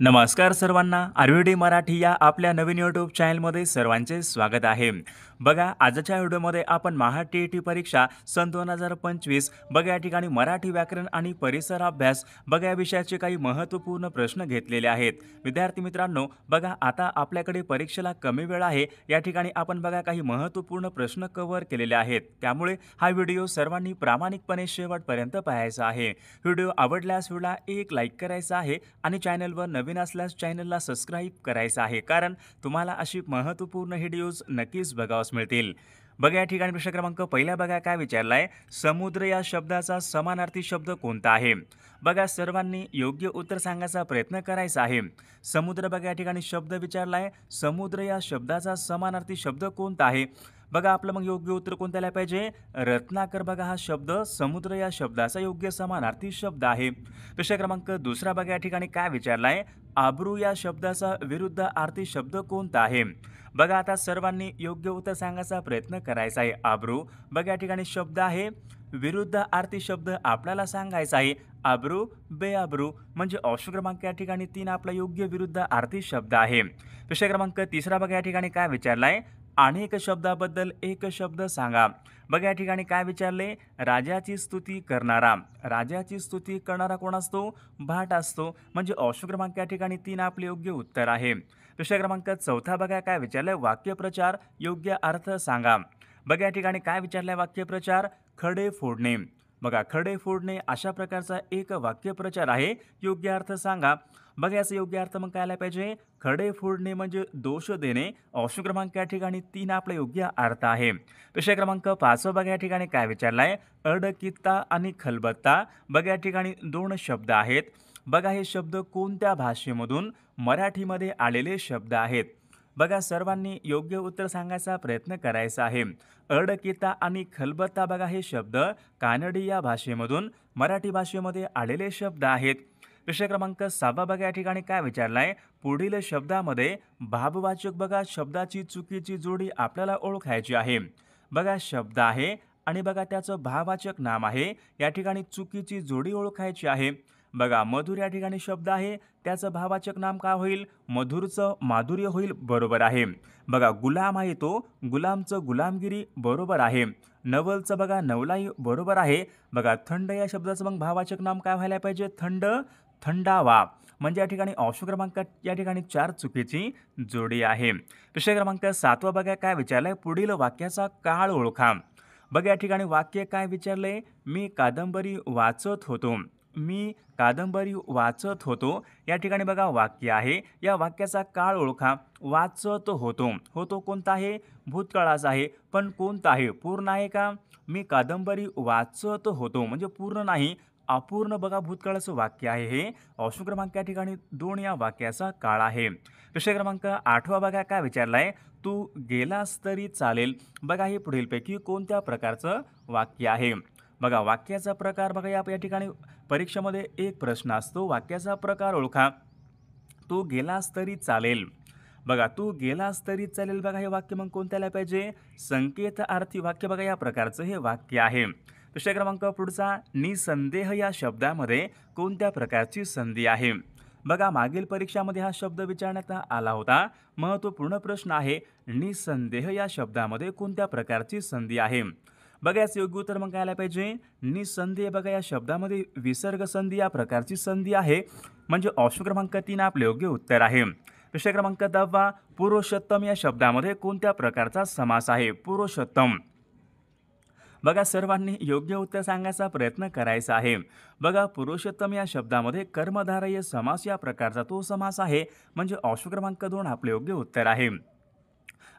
नमस्कार सर्वांना. आरव्हीडी मराठी या आपल्या नवीन यूट्यूब चॅनलमध्ये सर्वांचे स्वागत आहे. बघा, आजच्या व्हिडिओमध्ये आपण महा-टी-ई-टी परीक्षा सन 2025 बघा या ठिकाणी मराठी व्याकरण आणि परिसर अभ्यास बघा या विषयाचे काही महत्त्वपूर्ण प्रश्न घेतलेले आहेत. विद्यार्थी मित्रांनो, बघा आता आपल्याकडे परीक्षेला कमी वेळ आहे. या ठिकाणी आपण बघा काही महत्त्वपूर्ण प्रश्न कव्हर केलेले आहेत. त्यामुळे हा व्हिडिओ सर्वांनी प्रामाणिकपणे शेवटपर्यंत पाहायचा आहे. व्हिडिओ आवडल्यास व्हिडिओला एक लाईक करायचा आहे आणि चॅनलवर नवीन असल्यास चॅनलला सबस्क्राईब करायचं आहे, कारण तुम्हाला अशी महत्त्वपूर्ण व्हिडिओज नक्कीच बघावयास मिळतील. बघा या ठिकाणी प्रश्न क्रमांक पहिला बघा काय विचारलाय. समुद्र या शब्दाचा समानार्थी शब्द कोणता आहे? बघा सर्वांनी योग्य उत्तर सांगायचा प्रयत्न करायचा आहे. समुद्र बघा या ठिकाणी शब्द विचारलाय. समुद्र या शब्दाचा समानार्थी शब्द कोणता आहे? बघा आपलं मग योग्य उत्तर कोणत्या आलं पाहिजे? रत्नाकर बघा हा शब्द समुद्र या शब्दाचा योग्य समानार्थी शब्द आहे. प्रश्न क्रमांक दुसरा बघा या ठिकाणी काय विचारलाय. आब्रू या शब्दाचा विरुद्ध अर्थी शब्द कोणता आहे? बघा आता सर्वांनी योग्य उत्तर सांगायचा प्रयत्न करायचा आहे. आब्रू बघा या ठिकाणी शब्द आहे. विरुद्ध अर्थी शब्द आपल्याला सांगायचा आहे. आब्रू बेआब्रू म्हणजे ऑप्शन क्रमांक या ठिकाणी 3 आपला योग्य विरुद्ध अर्थी शब्द आहे. प्रश्न क्रमांक तिसरा बघा या ठिकाणी काय विचारलाय. अनेक शब्दाबद्दल एक शब्द सांगा. बघा या ठिकाणी काय विचारले. राजाची स्तुती करणारा. राजाची स्तुती करणारा कोण असतो? भाट असतो. म्हणजे ऑप्शन क्रमांक या ठिकाणी 3 आपले योग्य उत्तर आहे. प्रश्न क्रमांक चौथा बघा काय विचारलंय. वाक्यप्रचार योग्य अर्थ सांगा. बघा या ठिकाणी काय विचारलंय. वाक्यप्रचार खडे फोडणे. बघा खडे फोडणे अशा प्रकारचा एक वाक्यप्रचार आहे. योग्य अर्थ सांगा. बघा याचा योग्य अर्थ मग काय आला पाहिजे. खडे फोडणे म्हणजे दोष देणे. ऑप्शन क्रमांक या ठिकाणी 3 आपला योग्य अर्थ आहे. प्रश्न क्रमांक 5 बघा या ठिकाणी काय विचारलाय. अडकित्ता आणि खलबत्ता बघा या ठिकाणी 2 शब्द आहेत. बघा हे शब्द कोणत्या भाषेमधून मराठीमध्ये आलेले शब्द आहेत? बघा सर्वांनी योग्य उत्तर सांगायचा प्रयत्न करायचा आहे. अडकिता आणि खलबत्ता बघा हे शब्द कानडी या भाषेमधून मराठी भाषेमध्ये आलेले शब्द आहेत. प्रश्न क्रमांक 6 बघा या ठिकाणी काय विचारलाय. पुढील शब्दामध्ये भाववाचक बघा शब्दाची चुकीची जोडी आपल्याला ओळखायची आहे. बघा शब्द आहे आणि बघा त्याचं भाववाचक नाम आहे. या ठिकाणी चुकीची जोडी ओळखायची आहे. बघा मधुर या ठिकाणी शब्द आहे. त्याचं भाववाचक नाम काय होईल? मधुरचं माधुर्य होईल. बरोबर आहे. बघा गुलाम आहे तो. गुलामचं गुलामगिरी. बरोबर आहे. नवलचं बघा नवलाई. बरोबर आहे. बघा थंड या शब्दाचं मग भाववाचक नाम काय व्हायला पाहिजे? थंड थंडावा. म्हणजे या ठिकाणी ऑप्शन क्रमांक या ठिकाणी 4 चुकीची जोडी आहे. प्रश्न क्रमांक 7 बघा काय विचारलंय. पुढील वाक्याचा काळ ओळखा. बघा या ठिकाणी वाक्य काय विचारलंय. मी कादंबरी वाचत होतो. मी कादंबरी वाचत होतो. या ठिकाणी बघा वाक्य आहे. या वाक्याचा काळ ओळखा. वाचत होतो. होतो कोणता आहे? भूतकाळाचा आहे. पण कोणता आहे? पूर्ण आहे का? मी कादंबरी वाचत होतो म्हणजे पूर्ण नाही, अपूर्ण बघा भूतकाळाचं वाक्य आहे हे. ऑप्शन क्रमांक या ठिकाणी 2 या वाक्याचा काळ आहे. प्रश्न क्रमांक 8 बघा काय विचारलाय. तू गेलास तरी चालेल. बघा हे पुढीलपैकी कोणत्या प्रकारचं वाक्य आहे? बघा वाक्याचा प्रकार बघा या ठिकाणी परीक्षेमध्ये एक प्रश्न असतो. वाक्याचा प्रकार ओळखा. तू गेलास तरी चालेल. बघा तू गेलास तरी चालेल बघा हे वाक्य मग कोणत्याला पाहिजे? संकेतार्थी वाक्य बघा या प्रकारचं हे वाक्य आहे. प्रश्न क्रमांक पुढचा. निसंदेह या शब्दामध्ये कोणत्या प्रकारची संधी आहे? बघा मागील परीक्षामध्ये हा शब्द विचारण्यात आला होता. महत्त्वपूर्ण प्रश्न आहे. निसंदेह या शब्दामध्ये कोणत्या प्रकारची संधी आहे? बघा याचं योग्य उत्तर मग काय आलं पाहिजे. निसंदेह बघा या शब्दामध्ये विसर्ग संधी या प्रकारची संधी आहे. म्हणजे ऑप्शन क्रमांक 3 आपले योग्य उत्तर आहे. प्रश्न क्रमांक 10 पुरुषोत्तम या शब्दामध्ये कोणत्या प्रकारचा समास आहे? पुरुषोत्तम बघा सर्वांनी योग्य उत्तर सांगायचा प्रयत्न करायचा आहे. बघा पुरुषोत्तम या शब्दामध्ये कर्मधारय समास या प्रकारचा तो समास आहे. म्हणजे ऑप्शन क्रमांक 2 आपले योग्य उत्तर आहे.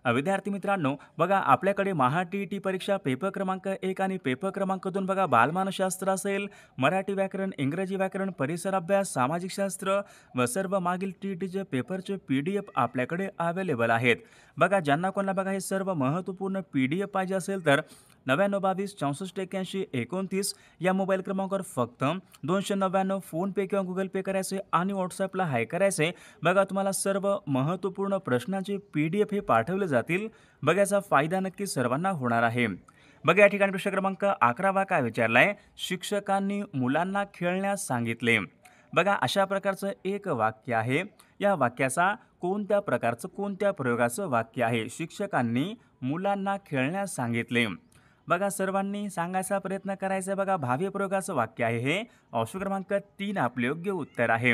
विद्यार्थी मित्रांनो, बघा आपल्याकडे महा-टी-ई-टी परीक्षा पेपर क्रमांक 1 आणि पेपर क्रमांक 2 बघा बालमानसशास्त्र असेल, मराठी व्याकरण, इंग्रजी व्याकरण, परिसर अभ्यास, सामाजिक शास्त्र व सर्व मागील टी-ई-टीचे पेपरचे PDF आपल्याकडे अवेलेबल आहेत. बघा ज्यांना कोणाला बघा हे सर्व महत्त्वपूर्ण PDF पाहिजे असेल तर 9922 64 81 29 या मोबाईल क्रमांकावर फक्त 299 फोनपे किंवा गुगल पे करायचे आणि व्हॉट्सॲपला हाय करायचे. बघा तुम्हाला सर्व महत्त्वपूर्ण प्रश्नांचे PDF हे पाठवले जातील. बघा याचा फायदा नक्की सर्वांना होणार आहे. बघा या ठिकाणी प्रश्न क्रमांक 11 काय विचारलाय. शिक्षकांनी मुलांना खेळण्यास सांगितले. बघा अशा प्रकारचं एक वाक्य आहे. या वाक्याचा कोणत्या प्रकारचं कोणत्या प्रयोगाचं वाक्य आहे? शिक्षकांनी मुलांना खेळण्यास सांगितले. बघा सर्वांनी सांगायचा प्रयत्न करायचा आहे. बघा भावी प्रयोगाचं वाक्य आहे हे. ऑप्शन क्रमांक 3 आपले योग्य उत्तर आहे.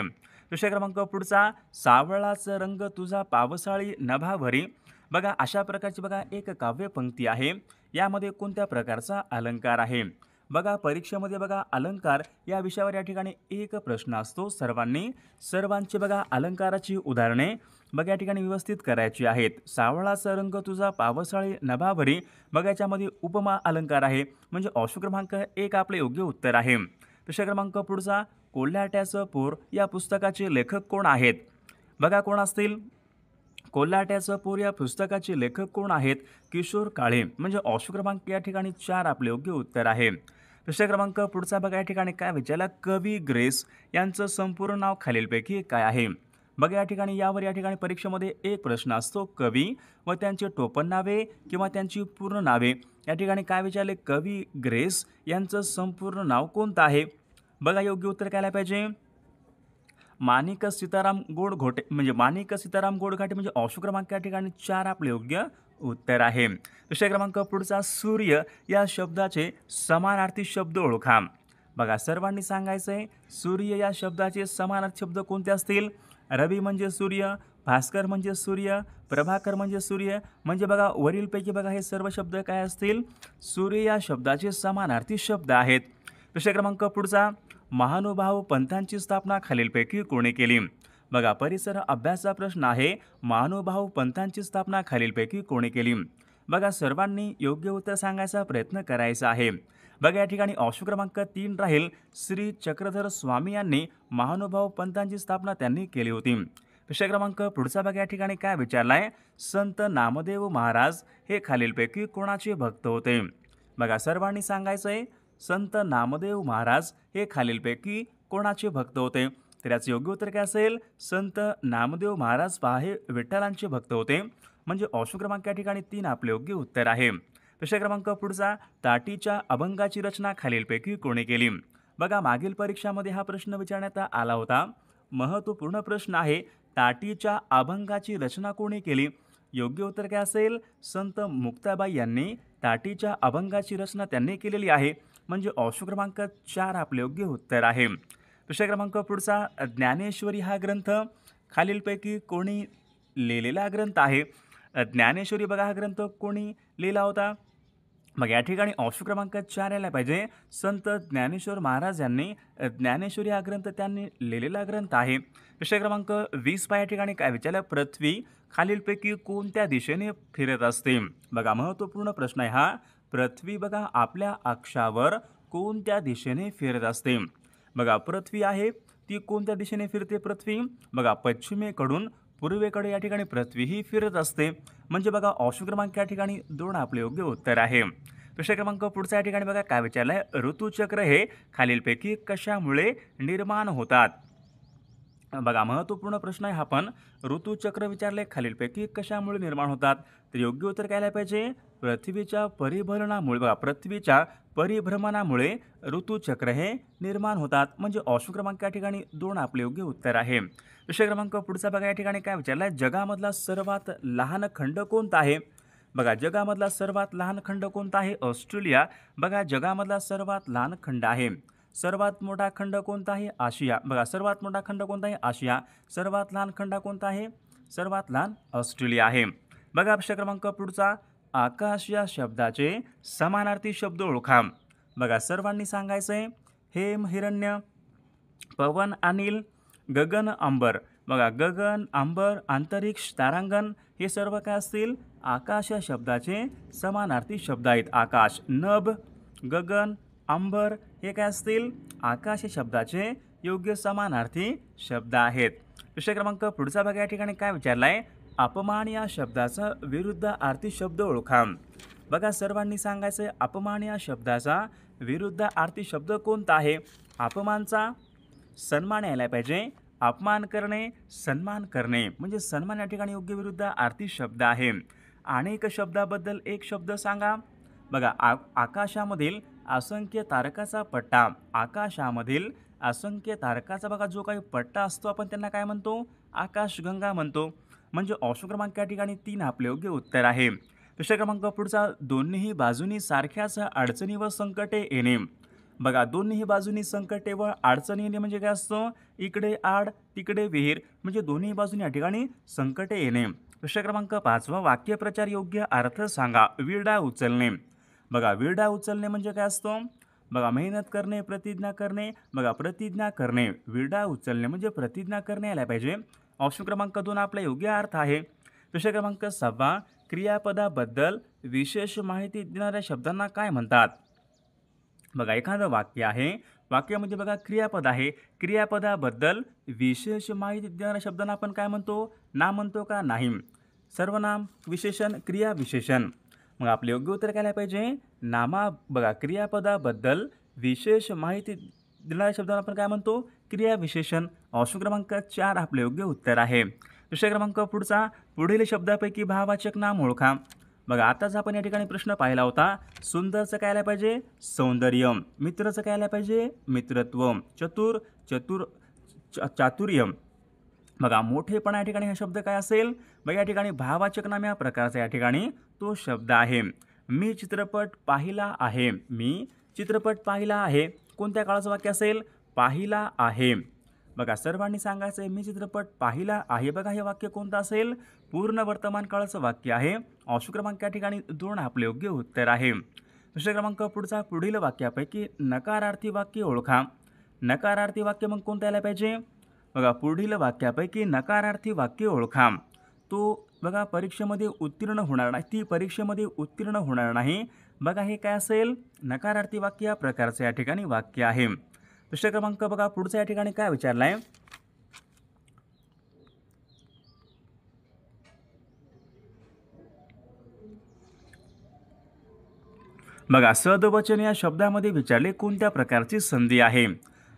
विषय क्रमांक पुढचा, सावळाचा रंग तुझा पावसाळी नभावरी. बघा अशा प्रकारची बघा एक काव्यपंक्ती आहे. यामध्ये कोणत्या प्रकारचा अलंकार आहे? बघा परीक्षेमध्ये बघा अलंकार या विषयावर या ठिकाणी एक प्रश्न असतो. सर्वांची बघा अलंकाराची उदाहरणे बघा या ठिकाणी व्यवस्थित करायची आहेत. सावळाचा रंग तुझा पावसाळी नभावरी. बघा याच्यामध्ये उपमा अलंकार आहे. म्हणजे ऑप्शन क्रमांक 1 आपले योग्य उत्तर आहे. विषय क्रमांक पुढचा, कोल्हाट्याचं पोर या पुस्तकाचे लेखक कोण आहेत? बघा कोण असतील? कोल्हाट्याचं पोर या पुस्तकाचे लेखक कोण आहेत? किशोर काळे. म्हणजे ऑप्शन क्रमांक या ठिकाणी 4 आपले योग्य उत्तर आहे. विषय क्रमांक पुढचा बघा या ठिकाणी काय विचारला, कवी ग्रेस यांचं संपूर्ण नाव खालीलपैकी काय आहे? बघा या ठिकाणी परीक्षेमध्ये एक प्रश्न असतो, कवी व त्यांचे टोपण नावे किंवा त्यांची पूर्ण नावे. या ठिकाणी काय विचारले, कवी ग्रेस यांचं संपूर्ण नाव कोणतं आहे? बघा योग्य उत्तर काय आलं पाहिजे, माणिक सीताराम गोडघोटे. म्हणजे माणिक सीताराम गोडघाटे. म्हणजे ऑप्शन क्रमांक या ठिकाणी 4 आपले योग्य उत्तर आहे. विषय क्रमांक पुढचा, सूर्य या शब्दाचे समानार्थी शब्द ओळखा. बघा सर्वांनी सांगायचं आहे, सूर्य या शब्दाचे समानार्थी शब्द कोणते असतील? रवी म्हणजे सूर्य, भास्कर म्हणजे सूर्य, प्रभाकर म्हणजे सूर्य. म्हणजे बघा वरीलपैकी बघा हे सर्व शब्द काय असतील? सूर्य या शब्दाचे समानार्थी शब्द आहेत. विषय क्रमांक पुढचा, महानुभाव पंथांची स्थापना खालीलपैकी कोणी केली? बघा परिसर अभ्यासाचा प्रश्न आहे. महानुभाव पंथांची स्थापना खालीलपैकी कोणी केली? बघा सर्वांनी योग्य उत्तर सांगायचा प्रयत्न करायचा आहे. बघा या ठिकाणी ऑप्शन क्रमांक 3 राहील, श्री चक्रधर स्वामी यांनी महानुभाव पंथांची स्थापना त्यांनी केली होती. विषय क्रमांक पुढचा बघा या ठिकाणी काय विचारलाय, संत नामदेव महाराज हे खालीलपैकी कोणाचे भक्त होते? बघा सर्वांनी सांगायचं आहे, संत नामदेव महाराज हे खालीलपैकी कोणाचे भक्त होते? तर याचं योग्य उत्तर काय असेल, संत नामदेव महाराज पहा हे विठ्ठलांचे भक्त होते. म्हणजे ऑप्शन क्रमांक या ठिकाणी 3 आपले योग्य उत्तर आहे. विषय क्रमांक पुढचा, ताटीच्या अभंगाची रचना खालीलपैकी कोणी केली? बघा मागील परीक्षामध्ये हा प्रश्न विचारण्यात आला होता. महत्त्वपूर्ण प्रश्न आहे, ताटीच्या अभंगाची रचना कोणी केली? योग्य उत्तर काय असेल, संत मुक्ताबाई यांनी ताटीच्या अभंगाची रचना त्यांनी केलेली आहे. म्हणजे ऑप्शन क्रमांक 4 आपले योग्य उत्तर आहे. विषय क्रमांक पुढचा, ज्ञानेश्वरी हा ग्रंथ खालीलपैकी कोणी लिहिलेला ग्रंथ आहे? ज्ञानेश्वरी बघा हा ग्रंथ कोणी लिहिला होता? मग या ठिकाणी ऑप्शन क्रमांक 4 यायला पाहिजे, संत ज्ञानेश्वर महाराज यांनी ज्ञानेश्वरी हा ग्रंथ त्यांनी लिहिलेला ग्रंथ आहे. विषय क्रमांक 20 या ठिकाणी काय विचारलं, पृथ्वी खालीलपैकी कोणत्या दिशेने फिरत असते? बघा महत्त्वपूर्ण प्रश्न आहे हा. पृथ्वी बघा आपल्या अक्षावर कोणत्या दिशेने फिरत असते? बघा पृथ्वी आहे ती कोणत्या दिशेने फिरते पृथ्वी? बघा पश्चिमेकडून पूर्वेकडे या ठिकाणी पृथ्वी ही फिरत असते. म्हणजे बघा ऑप्शन क्रमांक या ठिकाणी 2 आपले योग्य उत्तर आहे. विषय क्रमांक पुढचा या ठिकाणी बघा काय विचारलंय, ऋतुचक्र हे खालीलपैकी कशामुळे निर्माण होतात? बघा महत्त्वपूर्ण प्रश्न आहे हा पण. ऋतुचक्र विचारले खालीलपैकी कशामुळे निर्माण होतात? तर योग्य उत्तर काय आलं पाहिजे, पृथ्वीच्या परिभ्रमणामुळे. बघा पृथ्वीच्या परिभ्रमणामुळे ऋतुचक्र हे निर्माण होतात. म्हणजे ऑप्शन क्रमांक या ठिकाणी 2 आपले योग्य उत्तर आहे. विषय क्रमांक पुढचा बघा या ठिकाणी काय विचारलाय, जगामधला सर्वात लहान खंड कोणता आहे? बघा जगामधला सर्वात लहान खंड कोणता आहे? ऑस्ट्रेलिया. बघा जगामधला सर्वात लहान खंड आहे. सर्वात मोठा खंड कोणता आहे? आशिया. बघा सर्वात मोठा खंड कोणता आहे? आशिया. सर्वात लहान खंड कोणता आहे? सर्वात लहान ऑस्ट्रेलिया आहे. बघा विषय क्रमांक पुढचा, आकाश या शब्दाचे समानार्थी शब्द ओळखा. बघा सर्वांनी सांगायचं आहे, हेम हिरण्य, पवन अनिल, गगन अंबर. बघा गगन अंबर, अंतरिक्ष, तारांगण हे सर्व काय असतील? आकाश या शब्दाचे समानार्थी शब्द आहेत. आकाश, नभ, गगन, अंबर हे काय असतील? आकाश या शब्दाचे योग्य समानार्थी शब्द आहेत. विषय क्रमांक पुढचा बघा या ठिकाणी काय विचारलाय, अपमान या शब्दाचा विरुद्ध अर्थी शब्द ओळखा. बघा सर्वांनी सांगायचं, अपमान या शब्दाचा विरुद्ध अर्थी शब्द कोणता आहे? अपमानचा सन्मान यायला पाहिजे. अपमान करणे, सन्मान करणे. म्हणजे सन्मान या ठिकाणी योग्य विरुद्ध अर्थी शब्द आहे. अनेक शब्दाबद्दल एक शब्द सांगा. बघा आकाशामधील असंख्य तारकाचा पट्टा. आकाशामधील असंख्य तारकाचा बघा जो काही पट्टा असतो आपण त्यांना काय म्हणतो, आकाशगंगा म्हणतो. म्हणजे ऑप्शन क्रमांक या ठिकाणी 3 आपले योग्य उत्तर आहे. दुसरा क्रमांक पुढचा, दोन्ही बाजूनी सारख्याच अडचणी व संकटे येणे. बघा दोन्ही बाजूनी संकटे व अडचणी येणे म्हणजे काय असतं, इकडे आड तिकडे विहीर, म्हणजे दोन्ही बाजूनी या ठिकाणी संकटे येणे. प्रश्न क्रमांक 5 वाक्यप्रचार योग्य अर्थ सांगा. विडा उचलणे. बघा विडा उचलणे म्हणजे काय असतो, बघा मेहनत करणे, प्रतिज्ञा करणे. बघा प्रतिज्ञा करणे, विडा उचलणे म्हणजे प्रतिज्ञा करणे यायला पाहिजे. ऑप्शन क्रमांक 2 आपला योग्य अर्थ आहे. प्रश्न क्रमांक 6 क्रियापदाबद्दल विशेष माहिती देणाऱ्या शब्दांना काय म्हणतात. बघा एखादं वाक्य आहे, वाक्यामध्ये बघा क्रियापद आहे, क्रियापदाबद्दल विशेष माहिती देणाऱ्या शब्दांना आपण काय म्हणतो, नाम म्हणतो का नाही. सर्वनाम, विशेषण, क्रिया विशेषण. मग आपले योग्य उत्तर काय पाहिजे, नामा. बघा क्रियापदाबद्दल विशेष माहिती देणाऱ्या शब्दांना आपण काय म्हणतो, क्रिया विशेषण. ऑप्शन क्रमांक 4 आपले योग्य उत्तर आहे. दुसरा क्रमांक पुढचा, पुढील शब्दापैकी भाववाचक नाम ओळखा. बघा आताच आपण या ठिकाणी प्रश्न पाहिला होता. सुंदरचं काय आलं पाहिजे, सौंदर्य. मित्रचं काय आलं पाहिजे, मित्रत्व. चतुर, चातुर्य. बघा मोठेपणा या ठिकाणी हा शब्द काय असेल, बघा या ठिकाणी भाववाचक नाम या प्रकारचा या ठिकाणी तो शब्द आहे. मी चित्रपट पाहिला आहे. मी चित्रपट पाहिला आहे, कोणत्या काळाचं वाक्य असेल, पाहिला आहे. बघा सर्वांनी सांगायचं आहे, मी चित्रपट पाहिला आहे. बघा हे वाक्य कोणतं असेल, पूर्ण वर्तमान काळाचं वाक्य आहे. ऑप्शन क्रमांक या ठिकाणी 2 आपले योग्य उत्तर आहे. दुसरा क्रमांक पुढचा, पुढील वाक्यापैकी नकारार्थी वाक्य ओळखा. नकारार्थी वाक्य मग कोणतं यायला पाहिजे, बघा पुढील वाक्यापैकी नकारार्थी वाक्य ओळखा. तो बघा परीक्षेमध्ये उत्तीर्ण होणार नाही, ती परीक्षेमध्ये उत्तीर्ण होणार नाही. बघा हे काय असेल, नकारार्थी वाक्य या प्रकारचं या ठिकाणी वाक्य आहे. दुसरा क्रमांक बघा पुढचा या ठिकाणी काय विचारला आहे, बघा सदवचन या शब्दामध्ये विचारले कोणत्या प्रकारची संधी आहे.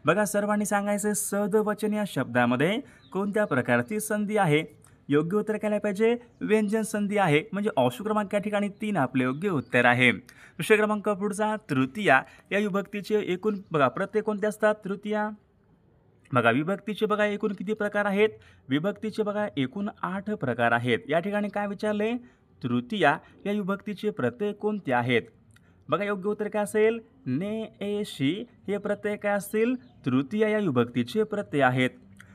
बघा सर्वांनी सांगायचे, सदवचन या शब्दामध्ये कोणत्या प्रकारची संधी आहे. योग्य उत्तर काय पाहिजे, व्यंजन संधी आहे. म्हणजे ऑप्शन क्रमांक या ठिकाणी 3 आपले योग्य उत्तर आहे. दुसरा क्रमांक पुढचा, तृतीया या विभक्तीचे एकूण बघा प्रत्येक कोणते असतात, तृतीया. बघा विभक्तीचे बघा एकूण किती प्रकार आहेत, विभक्तीचे बघा एकूण 8 प्रकार आहेत. या ठिकाणी काय विचारले, तृतीया या विभक्तीचे प्रत्यय कोणते आहेत. बघा योग्य उत्तर काय असेल, ने, ए, शी हे प्रत्यय काय असतील, तृतीय या विभक्तीचे प्रत्यय आहेत.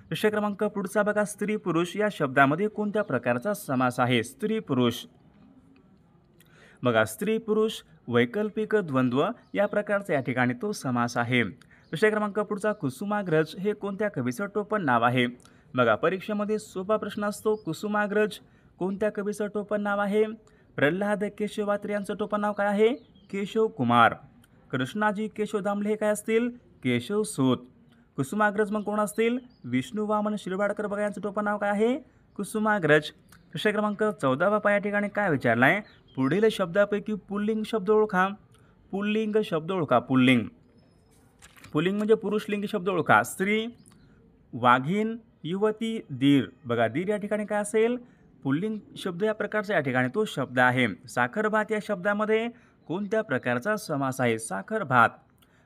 दुसरा क्रमांक पुढचा बघा, स्त्री पुरुष या शब्दामध्ये कोणत्या प्रकारचा समास आहे. स्त्री पुरुष. बघा स्त्री पुरुष वैकल्पिक द्वंद्व या प्रकारचा या ठिकाणी तो समास आहे. दुसरा क्रमांक पुढचा, कुसुमाग्रज हे कोणत्या कवीचं टोपण नाव आहे. बघा परीक्षेमध्ये सोपा प्रश्न असतो, कुसुमाग्रज कोणत्या कवीचं टोपण नाव आहे. प्रल्हाद केशवात्रे यांचं टोपण नाव काय आहे, केशव कुमार. कृष्णाजी केशव दामले हे काय असतील, केशव सूत. कुसुमाग्रज मग कोण असतील, विष्णू वामन शिरवाडकर. बघा यांचं टोपण नाव काय आहे, कुसुमाग्रज. दुसरा क्रमांक 14 या ठिकाणी काय विचारला आहे, पुढील शब्दापैकी पुल्लिंग शब्द ओळखा. पुल्लिंग शब्द ओळखा. पुल्लिंग, पुल्लिंग म्हणजे पुरुषलिंगी शब्द ओळखा. स्त्री, वाघीण, युवती, दीर. बघा दीर या ठिकाणी काय असेल, पुल्लिंग शब्द या प्रकारचा या ठिकाणी तो शब्द आहे. साखर भात या शब्दामध्ये कोणत्या प्रकारचा समास आहे, साखर भात.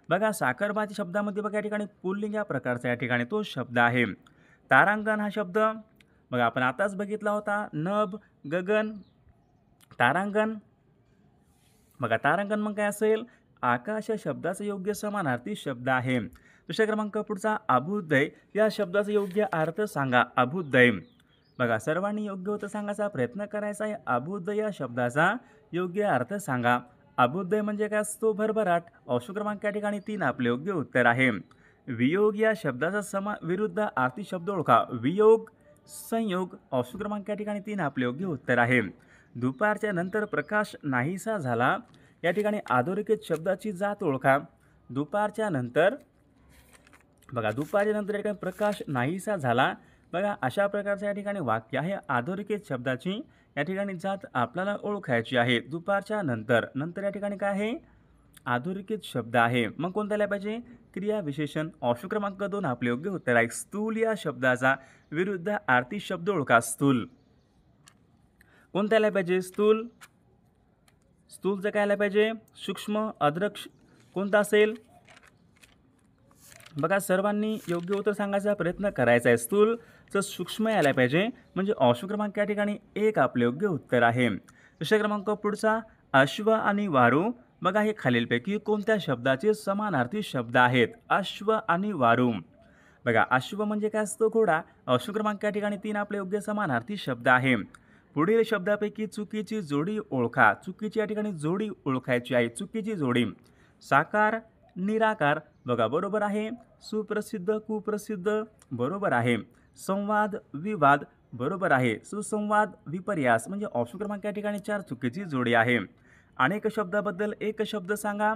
बघा साखर भात शब्दामध्ये बघा या ठिकाणी पुल्लिंग या प्रकारचा या ठिकाणी तो शब्द आहे. तारांगण हा शब्द बघा आपण आताच बघितला होता, नभ, गगन, तारांगण. बघा तारांगण मग काय असेल, आकाश या शब्दाचा योग्य समानार्थी शब्द आहे. दुसरा क्रमांक पुढचा, अभ्युदय या शब्दाचा योग्य अर्थ सांगा. अभ्युदय. बघा सर्वांनी योग्य उत्तर सांगायचा प्रयत्न करायचा आहे. अभ्युदय या शब्दाचा योग्य अर्थ सांगा. अभ्युदय म्हणजे काय असतो, भरभराट. ऑप्शन क्रमांक या ठिकाणी 3 आपले योग्य उत्तर आहे. वियोग या शब्दाचा विरुद्ध अर्थी शब्द ओळखा. वियोग, संयोग. ऑप्शन क्रमांक या ठिकाणी 3 आपले योग्य उत्तर आहे. दुपारच्या नंतर प्रकाश नाहीसा झाला या ठिकाणी अधोरेखित शब्दाची जात ओळखा. दुपारच्या नंतर बघा दुपारच्या नंतर या ठिकाणी प्रकाश नाहीसा झाला. बघा अशा प्रकारचं या ठिकाणी वाक्य आहे. अधोरेखित शब्दाची या ठिकाणी जात आपल्याला ओळखायची आहे. दुपारच्या नंतर, नंतर या ठिकाणी काय आहे, अधोरेखित शब्द आहे. मग कोणता आला पाहिजे, क्रिया विशेषण. ऑप्शन क्रमांक 2 आपले योग्य उत्तर आहे. स्थूल या शब्दाचा विरुद्ध अर्थी शब्द ओळखा. स्थूल कोणता आला पाहिजे, स्थूल. स्थूलचं काय आलं पाहिजे, सूक्ष्म. अद्रक कोणता असेल, बघा सर्वांनी योग्य उत्तर सांगायचा प्रयत्न करायचा आहे. स्थूलचं सूक्ष्म यायला पाहिजे, म्हणजे ऑप्शन क्रमांक या ठिकाणी 1 आपले योग्य उत्तर आहे. विषय क्रमांक पुढचा, अश्व आणि वारू. बघा हे खालीलपैकी कोणत्या शब्दाचे समानार्थी शब्द आहेत? अश्व आणि वारू. बघा अश्व म्हणजे काय असतो? घोडा. ऑप्शन क्रमांक या ठिकाणी 3 आपले योग्य समानार्थी शब्द आहे. पुढील शब्दापैकी चुकीची जोडी ओळखा. चुकीची या ठिकाणी जोडी ओळखायची आहे. चुकीची जोडी, साकार निराकार. बघा बरोबर आहे. सुप्रसिद्ध कुप्रसिद्ध बरोबर आहे. संवाद विवाद बरोबर आहे. सुसंवाद विपर्यास, म्हणजे ऑप्शन क्रमांक या ठिकाणी 4 चुकीची जोडी आहे. अनेक शब्दाबद्दल एक शब्द सांगा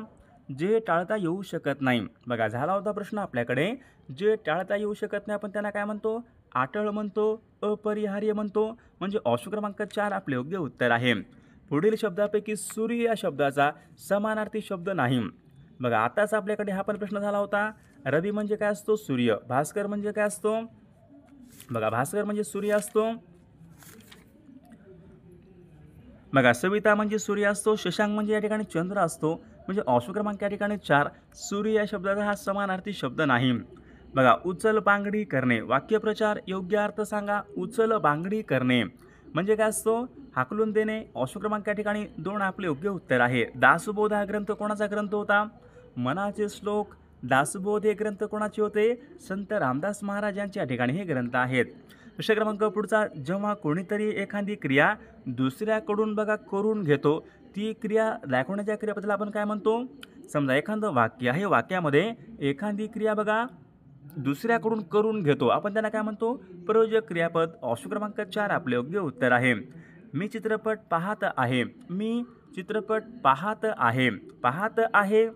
जे टाळता येऊ शकत नाही. बघा झाला होता प्रश्न आपल्याकडे, जे टाळता येऊ शकत नाही आपण त्यांना काय म्हणतो? अटळ म्हणतो, अपरिहार्य म्हणतो, म्हणजे ऑप्शन क्रमांक 4 आपले योग्य उत्तर आहे. पुढील शब्दापैकी सूर्य या शब्दाचा समानार्थी शब्द नाही. बघा आताच आपल्याकडे हा पण प्रश्न झाला होता. रवी म्हणजे काय असतो? सूर्य. भास्कर म्हणजे काय असतो? बघा भास्कर म्हणजे सूर्य असतो. बघा सविता म्हणजे सूर्य असतो. शशांक म्हणजे या ठिकाणी चंद्र असतो, म्हणजे ऑप्शन क्रमांक या ठिकाणी 4 सूर्य या शब्दाचा हा समानार्थी शब्द नाही. बघा उचल बांगडी करणे. वाक्यप्रचार योग्य अर्थ सांगा. उचल बांगडी करणे म्हणजे काय असतो? हाकलून देणे. ऑप्शन क्रमांक या ठिकाणी 2 आपले योग्य उत्तर आहे. दासबोध हा ग्रंथ कोणाचा ग्रंथ होता? मनाचे श्लोक. दासबोध हे ग्रंथ कोणाचे होते? संत रामदास महाराज यांच्या ठिकाणी हे ग्रंथ आहेत. विषय क्रमांक पुढचा, जेव्हा कोणीतरी एखादी क्रिया दुसऱ्याकडून बघा करून घेतो, ती क्रिया दाखवण्याच्या क्रियापदाला आपण काय म्हणतो? समजा एखादं वाक्य आहे, वाक्यामध्ये एखादी क्रिया बघा दुसऱ्याकडून करून घेतो, आपण त्यांना काय म्हणतो? प्रयोजक क्रियापद. ऑप्शन क्रमांक 4 आपले योग्य उत्तर आहे. मी चित्रपट पाहत आहे. मी चित्रपट पाहत आहे. पाहत आहे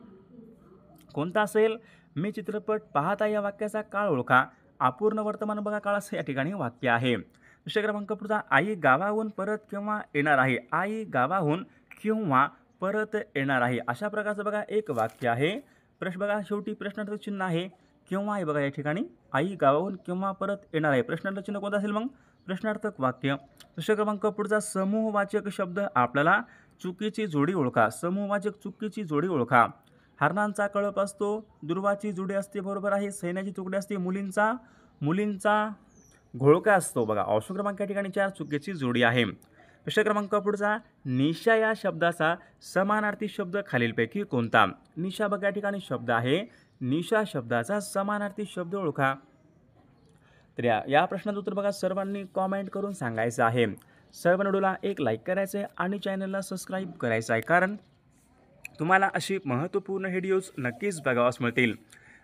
कोणता असेल? मी चित्रपट पाहत आहे या वाक्याचा काळ ओळखा. अपूर्ण वर्तमान बघा काळ असं या ठिकाणी वाक्य आहे. विषय क्रमांक पुढचा, आई गावाहून परत केव्हा येणार आहे? आई गावाहून केव्हा परत येणार आहे, अशा प्रकारचं बघा एक वाक्य आहे. प्रश्न बघा शेवटी प्रश्नार्थक चिन्ह आहे. केव्हा आहे बघा या ठिकाणी, आई गावाहून केव्हा परत येणार आहे. प्रश्नार्थक चिन्ह कोणतं असेल मग? प्रश्नार्थक वाक्य. विषय क्रमांक पुढचा, समूहवाचक शब्द आपल्याला चुकीची जोडी ओळखा. समूहवाचक चुकीची जोडी ओळखा. हरणांचा कळप असतो. दुर्वाची जोडी असते, बरोबर आहे. सैन्याची तुकडी असते. मुलींचा घोळका असतो. बघा ऑप्शन क्रमांक या ठिकाणी 4 चुकीची जोडी आहे. विषय क्रमांक पुढचा, निशा या शब्दाचा समानार्थी शब्द खालीलपैकी कोणता? निशा बघा या ठिकाणी शब्द आहे. निशा शब्दाचा समानार्थी शब्द ओळखा. तर या प्रश्नाचं उत्तर बघा सर्वांनी कॉमेंट करून सांगायचं आहे. सर्व व्हिडिओला एक लाईक करायचं आहे आणि चॅनलला सबस्क्राईब करायचं आहे, कारण तुम्हाला अशी महत्त्वपूर्ण व्हिडिओज नक्कीच बघावास मिळतील.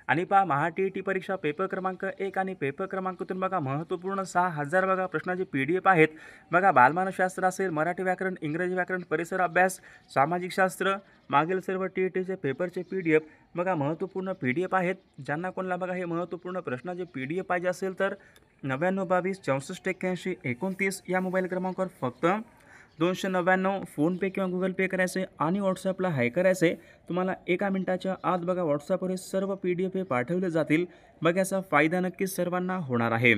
आणि पहा महा TET परीक्षा पेपर क्रमांक 1 आणि पेपर क्रमांक 2 बघा महत्त्वपूर्ण 6000 बघा प्रश्नाचे PDF आहेत. बघा बालमानसशास्त्र असेल, मराठी व्याकरण, इंग्रजी व्याकरण, परिसर अभ्यास, सामाजिक शास्त्र, मागील सर्व TETचे पेपरचे PDF बघा महत्त्वपूर्ण PDF आहेत. ज्यांना कोणाला बघा हे महत्त्वपूर्ण प्रश्नाचे PDF पाहिजे असेल तर 9922 64 81 29 या मोबाईल क्रमांकावर फक्त 299 फोनपे किंवा गुगल पे करायचे आणि व्हॉट्सअपला हाय करायचे. तुम्हाला 1 मिनिटाच्या आत बघा व्हॉट्सअपवर हे सर्व PDF पाठवले जातील. बघा याचा फायदा नक्कीच सर्वांना होणार आहे.